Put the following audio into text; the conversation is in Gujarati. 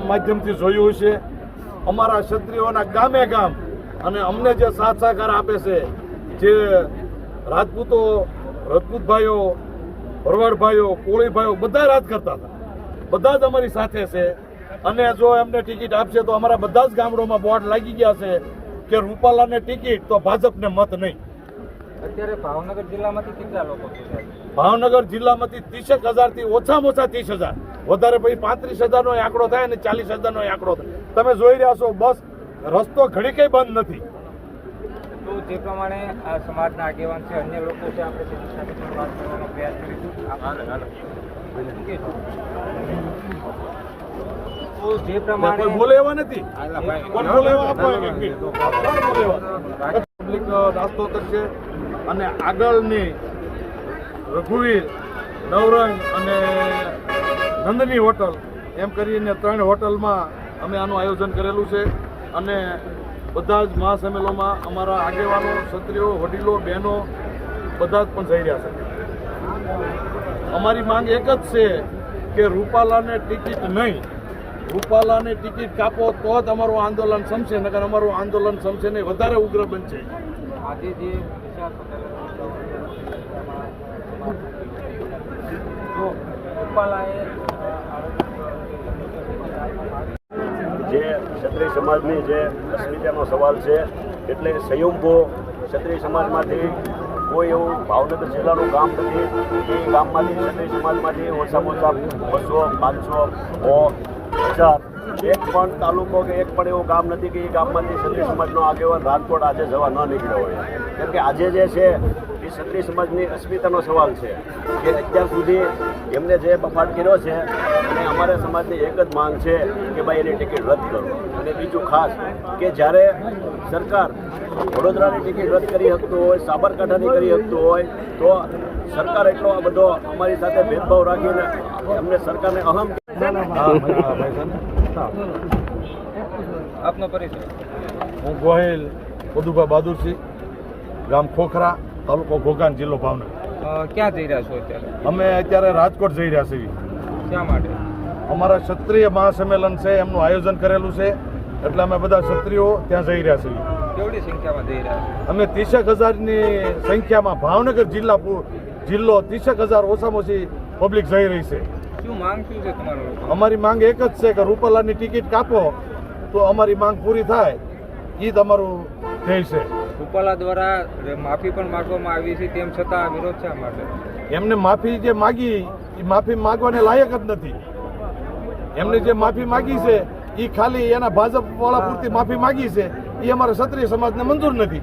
માધ્યમથી જોયું છે, અમારા ક્ષત્રિયોના ગામે ગામ અને અમને જે સાથ સહકાર આપે છે, જે રાજપૂત ભાઈઓ, ભરવાડ ભાઈઓ, કોળી ભાઈઓ બધા રાજ કરતા હતા, બધા જ અમારી સાથે છે. અને જો એમને ટિકિટ આપશે તો અમારા બધા જ ગામડોમાં બોર્ડ લાગી ગયા છે કે રૂપાલાને ટિકિટ તો ભાજપને મત નહીં. અત્યારે ભાવનગર જિલ્લામાંથી કેટલા લોકો છે? ભાવનગર જિલ્લામાંથી 30,000 થી ઓછામાં ઓછા 30,000, વધારે પછી 35,000 નો આંકડો થાય અને 40,000 નો આંકડો થાય. તમે જોઈ રહ્યા છો, બસ રસ્તો ઘડી કઈ બંધ નથી. તો જે પ્રમાણે આ સમાજના આગેવાન છે, અન્ય લોકો છે, આપણે તેમની સાથે પણ વાત કરવાનો પ્રયાસ કરીશું. તો જે પ્રમાણે કોઈ બોલે એવા નથી, કોઈ બોલે એવા આપો એક મિનિટ. પબ્લિક નાસ્તો કરશે અને આગળની રઘુવીર, નવરંગ અને નંદની હોટલ એમ કરીને 3 હોટલમાં અમે આનું આયોજન કરેલું છે. અને બધા જ મહાસંમેલનમાં અમારા આગેવાનો, ક્ષત્રિયો, વડીલો, બહેનો બધા જ પણ જઈ રહ્યા છે. અમારી માંગ એક જ છે કે રૂપાલાને ટિકિટ નહીં, રૂપાલાને ટિકિટ કાપો તો જ અમારું આંદોલન સમશે, નકર અમારું આંદોલન સમશે નહીં, વધારે ઉગ્ર બનશે. આજે જે જે ક્ષત્રિય સમાજની જે અસ્મિતાનો સવાલ છે, એટલે સ્વયંભૂ ક્ષત્રિય સમાજમાંથી કોઈ એવું ભાવનગર જિલ્લાનું ગામ નથી કે ગામમાંથી ક્ષત્રિય સમાજમાંથી ઓછામાં ઓછા 200, 500, 1000 એક પણ તાલુકો કે એક પણ એવું ગામ નથી કે એ ગામમાંથી ક્ષત્રિય સમાજનો આગેવાન રાજકોટ આજે જવા ન નીકળ્યો હોય. કેમ કે આજે જે છે એ ક્ષત્રિય સમાજની અસ્મિતાનો સવાલ છે કે અત્યાર સુધી એમને જે બફાટ કર્યો છે, અને અમારા સમાજની એક જ માંગ છે કે ભાઈ એની ટિકિટ રદ કરો. અને બીજું ખાસ કે જ્યારે સરકાર વડોદરાની ટિકિટ રદ કરી શકતું હોય, સાબરકાંઠાની કરી શકતું હોય, તો સરકાર એટલો આ બધો અમારી સાથે ભેદભાવ રાખીને અમને સરકારને અહમ. આપનો પરિચય? હું ગોહિલ પદુભા બહાદુરસિંહ, ગામ ખોખરા, તાલુકો ઘોઘાન, જિલ્લો ભાવનગર. ક્યાં જઈ રહ્યા છો અત્યારે? અમે અત્યારે રાજકોટ જઈ રહ્યા છીએ. શા માટે? અમારા ક્ષત્રિય મહાસંમેલન છે, એમનું આયોજન કરેલું છે, એટલે અમે બધા ક્ષત્રિયો ત્યાં જઈ રહ્યા છીએ. કેવડી સંખ્યામાં જઈ રહ્યા છો? અમે 30,000ની સંખ્યામાં ભાવનગર જિલ્લો 30,000 ઓછામાં ઓછી પબ્લિક જઈ રહી છે. શું માંગ શું છે તમારો? અમારી માંગ એક જ છે કે રૂપાલાની ટિકિટ કાપો તો અમારી માંગ પૂરી થાય, એ જ અમારું ધ્યેય છે. રૂપાલા દ્વારા માફી પણ માંગવામાં આવી છે, તેમ છતાં વિરોધ શા માટે? એમને માફી જે માગી એ માફી માગવાને લાયક જ નથી. એમને જે માફી માગી છે એ ખાલી એના ભાજપ વાળા પૂરતી માફી માગી છે, એ અમારા ક્ષત્રિય સમાજને મંજૂર નથી.